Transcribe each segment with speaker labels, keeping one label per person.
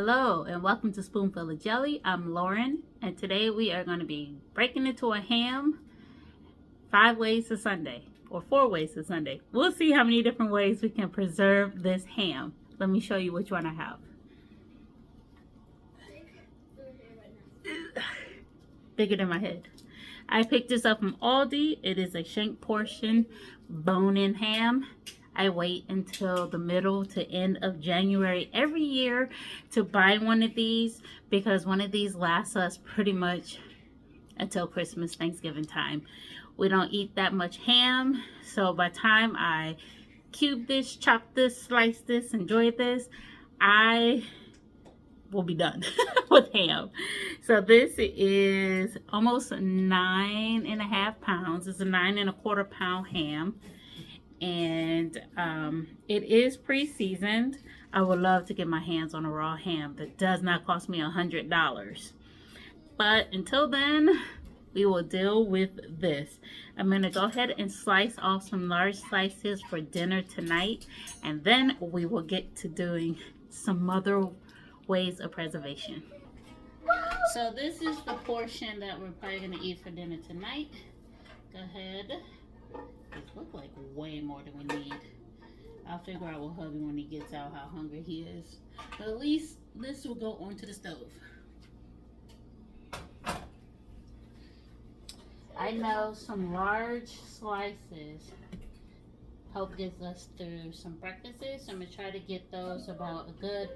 Speaker 1: Hello and welcome to Spoonful of Jelly. I'm Lauren, and today we are going to be breaking into a ham 5 ways to Sunday, or 4 ways to Sunday. We'll see how many different ways we can preserve this ham. Let me show you which one I have. Bigger than my head. I picked this up from Aldi. It is a shank portion bone-in ham. I wait until the middle to end of January every year to buy one of these because one of these lasts us pretty much until Christmas, Thanksgiving time. We don't eat that much ham, so by the time I cube this, chop this, slice this, enjoy this, I will be done with ham. So this is almost 9.5 pounds. It's a 9.25 pound ham, and it is pre-seasoned. I would love to get my hands on a raw ham that does not cost me $100, but until then we will deal with this. I'm going to go ahead and slice off some large slices for dinner tonight, and then we will get to doing some other ways of preservation. So this is the portion that we're probably going to eat for dinner tonight. Go ahead. These look like way more than we need. I'll figure out with hubby when he gets out how hungry he is. But at least this will go onto the stove. I know some large slices help get us through some breakfasts, so I'm going to try to get those about a good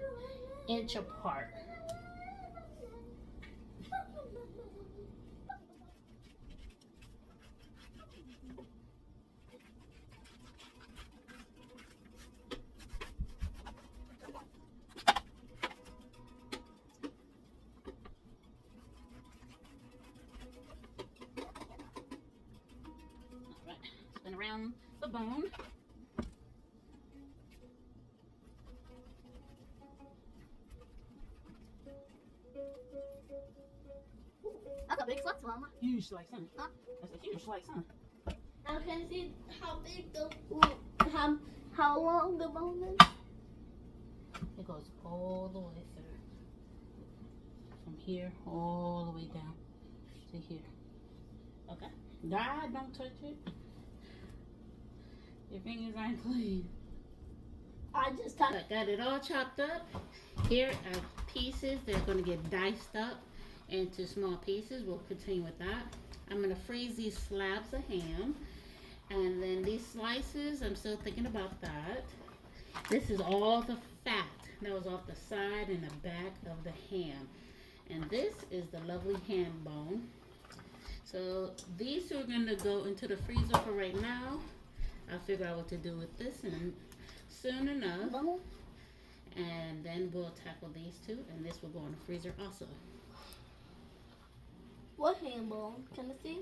Speaker 1: inch apart. Alright, spin around the bone. That's a big slice, Mama. Huge slice, huh? Huh? That's a huge slice, huh?
Speaker 2: I can see how big how long the bone is.
Speaker 1: It goes all the way through. From here all the way down to here. Okay. God, don't touch it. Your fingers aren't clean.
Speaker 2: I just touched.
Speaker 1: I got it all chopped up. Here are pieces. They're going to get diced up into small pieces. We'll continue with that. I'm going to freeze these slabs of ham. And then these slices, I'm still thinking about that. This is all the fat that was off the side and the back of the ham. And this is the lovely ham bone. So these are going to go into the freezer for right now. I'll figure out what to do with this and soon enough. And then we'll tackle these two, and this will go in the freezer also.
Speaker 2: What ham bone? Can I see?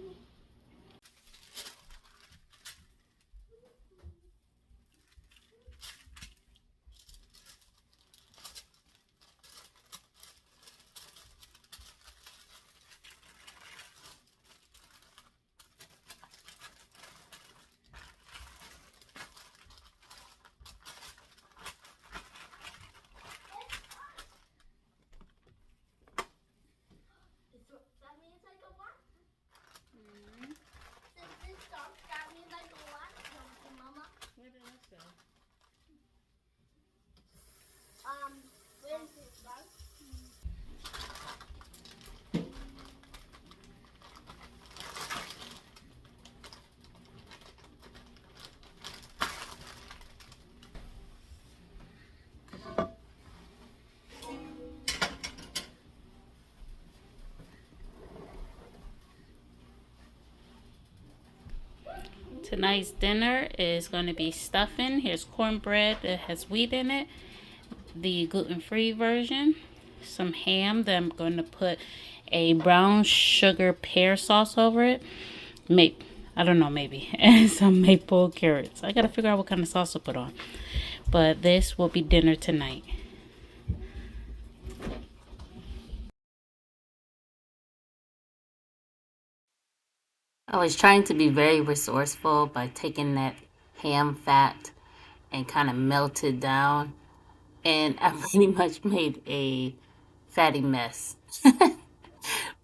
Speaker 2: That means I go what? Since this stuff, that means I go what? Mama.
Speaker 1: Where did this go?
Speaker 2: Where is it, guys?
Speaker 1: Tonight's dinner is going to be stuffing. Here's cornbread that has wheat in it, the gluten-free version, some ham that I'm going to put a brown sugar pear sauce over it, maybe, I don't know, maybe, and some maple carrots. I got to figure out what kind of sauce to put on, but this will be dinner tonight. I was trying to be very resourceful by taking that ham fat and kind of melt it down and I pretty much made a fatty mess.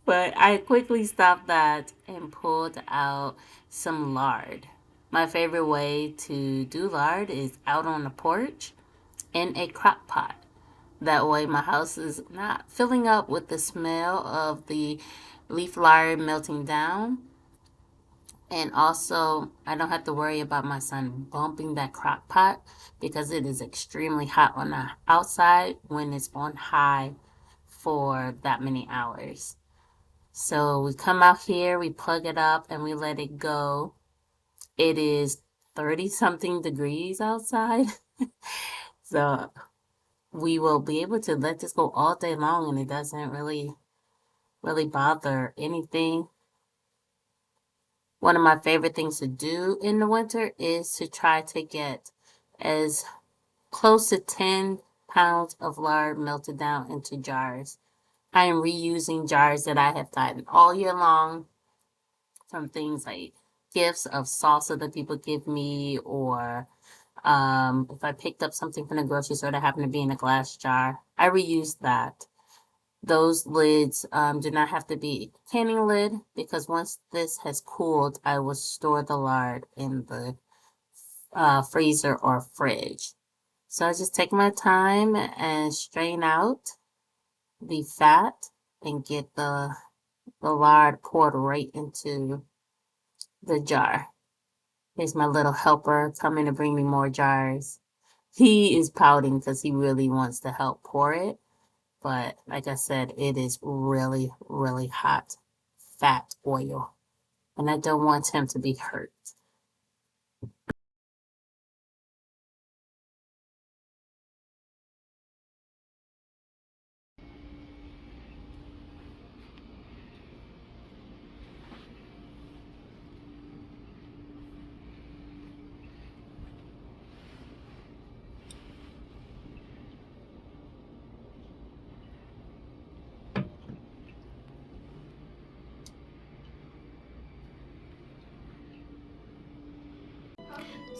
Speaker 1: But I quickly stopped that and pulled out some lard. My favorite way to do lard is out on the porch in a crock pot. That way my house is not filling up with the smell of the leaf lard melting down. And also, I don't have to worry about my son bumping that crock pot because it is extremely hot on the outside when it's on high for that many hours. So we come out here, we plug it up, and we let it go. It is 30 something degrees outside. So we will be able to let this go all day long and it doesn't really bother anything. One of my favorite things to do in the winter is to try to get as close to 10 pounds of lard melted down into jars. I am reusing jars that I have gotten all year long from things like gifts of salsa that people give me, or if I picked up something from the grocery store that happened to be in a glass jar, I reuse that. Those lids do not have to be a canning lid because once this has cooled, I will store the lard in the freezer or fridge. So I just take my time and strain out the fat and get the lard poured right into the jar. Here's my little helper coming to bring me more jars. He is pouting because he really wants to help pour it. But like I said, it is really hot fat oil. And I don't want him to be hurt.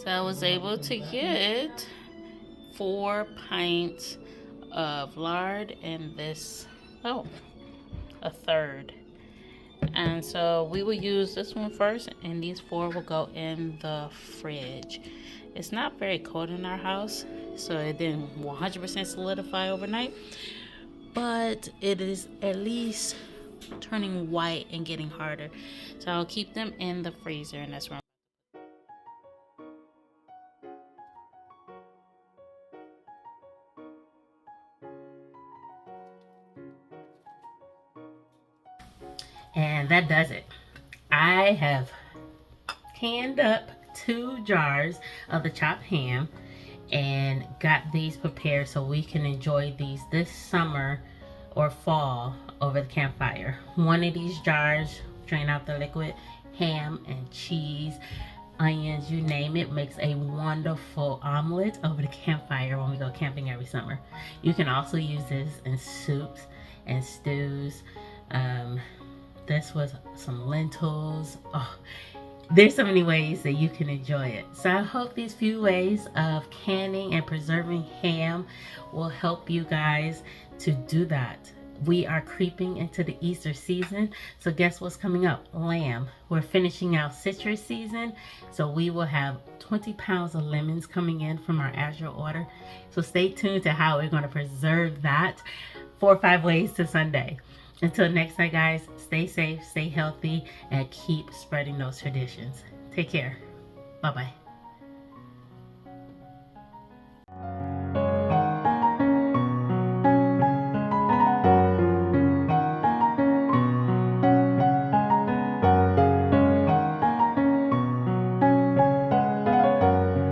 Speaker 3: So I was able to get 4 pints of lard and this, oh, a third. And so we will use this one first, and these 4 will go in the fridge. It's not very cold in our house, so it didn't 100% solidify overnight, but it is at least turning white and getting harder. So I'll keep them in the freezer, and that's where
Speaker 1: And that does it. I have canned up 2 jars of the chopped ham and got these prepared so we can enjoy these this summer or fall over the campfire. One of these jars, drain out the liquid, ham and cheese, onions, you name it, makes a wonderful omelet over the campfire when we go camping every summer. You can also use this in soups and stews. This was some lentils. Oh, there's so many ways that you can enjoy it. So I hope these few ways of canning and preserving ham will help you guys to do that. We are creeping into the Easter season. So guess what's coming up? Lamb. We're finishing out citrus season. So we will have 20 pounds of lemons coming in from our Azure order. So stay tuned to how we're going to preserve that 4 or 5 ways to Sunday. Until next time, guys, stay safe, stay healthy, and keep spreading those traditions. Take care. Bye-bye.